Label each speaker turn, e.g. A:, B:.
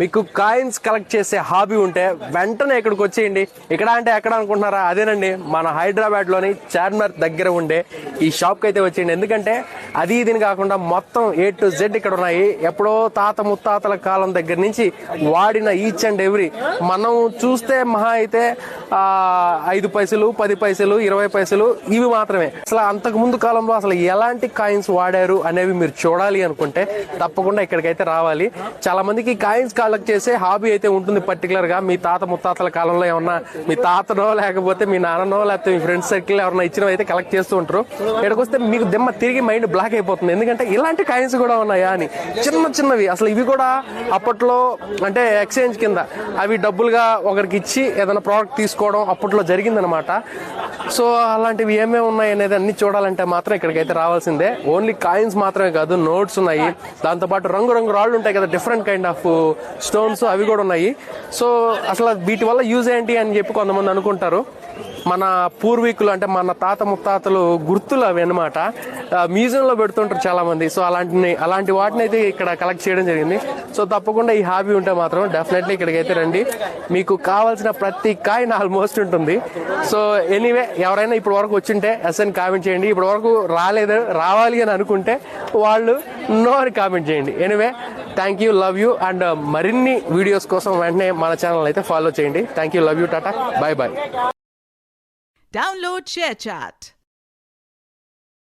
A: మీకు coins collect చేసే hobby ఉంటే వెంటనే ఇక్కడికి వచ్చేయండి. ఇక్కడ అంటే ఎక్కడ అనుకుంటున్నారా? అదేనండి, మన హైదరాబాద్ లోని చార్మినార్ దగ్గర ఉండే ఈ షాప్ కి అయితే వచ్చేయండి. ఎందుకంటే అది ఇదిని కాకుండా మొత్తం A to Z ఇక్కడ ఉన్నాయి. ఎప్పుడో తాత ముత్తాతల కాలం దగ్గర నుంచి వాడిన ఈచ్ అండ్ ఎవ్రీ, మనం చూస్తే మహా అయితే 5 పైసలు 10 పైసలు 20 పైసలు ఇవి మాత్రమే. అసలు అంతకు ముందు కాలంలో అసలు ఎలాంటి కాయిన్స్ వాడారు అనేవి మీరు చూడాలి అనుకుంటే తప్పకుండా ఇక్కడికైతే రావాలి. చాలా మందికి కాయిన్స్ కలెక్ట్ చేసే హాబీ అయితే ఉంటుంది. పర్టికులర్ గా మీ తాత ముత్తాతల కాలంలో ఏమన్నా మీ తాతనో లేకపోతే మీ నాన్ననో లేకపోతే మీ ఫ్రెండ్స్ సర్కిల్ ఎవరన్నా ఇచ్చినవి అయితే కలెక్ట్ చేస్తూ ఉంటారు. ఇక్కడికి వస్తే మీకు దిమ్మ తిరిగి మైండ్ బ్లాక్ అయిపోతుంది. ఎందుకంటే ఇలాంటి కాయిన్స్ కూడా ఉన్నాయా అని, చిన్న చిన్నవి. అసలు ఇవి కూడా అప్పట్లో అంటే ఎక్స్చేంజ్ కింద అవి డబ్బులుగా ఒకరికి ఇచ్చి ఏదైనా ప్రోడక్ట్ తీసుకోవడం అప్పట్లో జరిగిందనమాట. సో అలాంటివి ఏమేమి ఉన్నాయి అనేది అన్ని చూడాలంటే మాత్రం ఇక్కడికైతే రావాల్సిందే. ఓన్లీ కాయిన్స్ మాత్రమే కాదు, నోట్స్ ఉన్నాయి, దాంతోపాటు రంగు రాళ్ళు ఉంటాయి కదా, డిఫరెంట్ కైండ్ ఆఫ్ స్టోన్స్, అవి కూడా ఉన్నాయి. సో అసలు వీటి వల్ల యూజ్ ఏంటి అని చెప్పి కొంతమంది అనుకుంటారు. మన పూర్వీకులు అంటే మన తాత ముత్తాతలు గుర్తులు అవి అనమాట. మ్యూజియంలో పెడుతుంటారు చాలా మంది. సో అలాంటి వాటిని అయితే ఇక్కడ కలెక్ట్ చేయడం జరిగింది. సో తప్పకుండా ఈ హాబీ ఉంటే మాత్రం డెఫినెట్లీ ఇక్కడికైతే రండి. మీకు కావాల్సిన ప్రతి కాయిన్ ఆల్మోస్ట్ ఉంటుంది. సో ఎనీవే, ఎవరైనా ఇప్పటి వరకు వచ్చింటే ఎస్ఎన్ కామెంట్ చేయండి. ఇప్పటి వరకు రావాలి అని అనుకుంటే వాళ్ళు నో అని కామెంట్ చేయండి. Anyway, thank you, love you. And మరిన్ని వీడియోస్ కోసం వెంటనే మన ఛానల్ అయితే ఫాలో చేయండి. Thank you, love you, tata, bye bye.
B: Download ShareChat.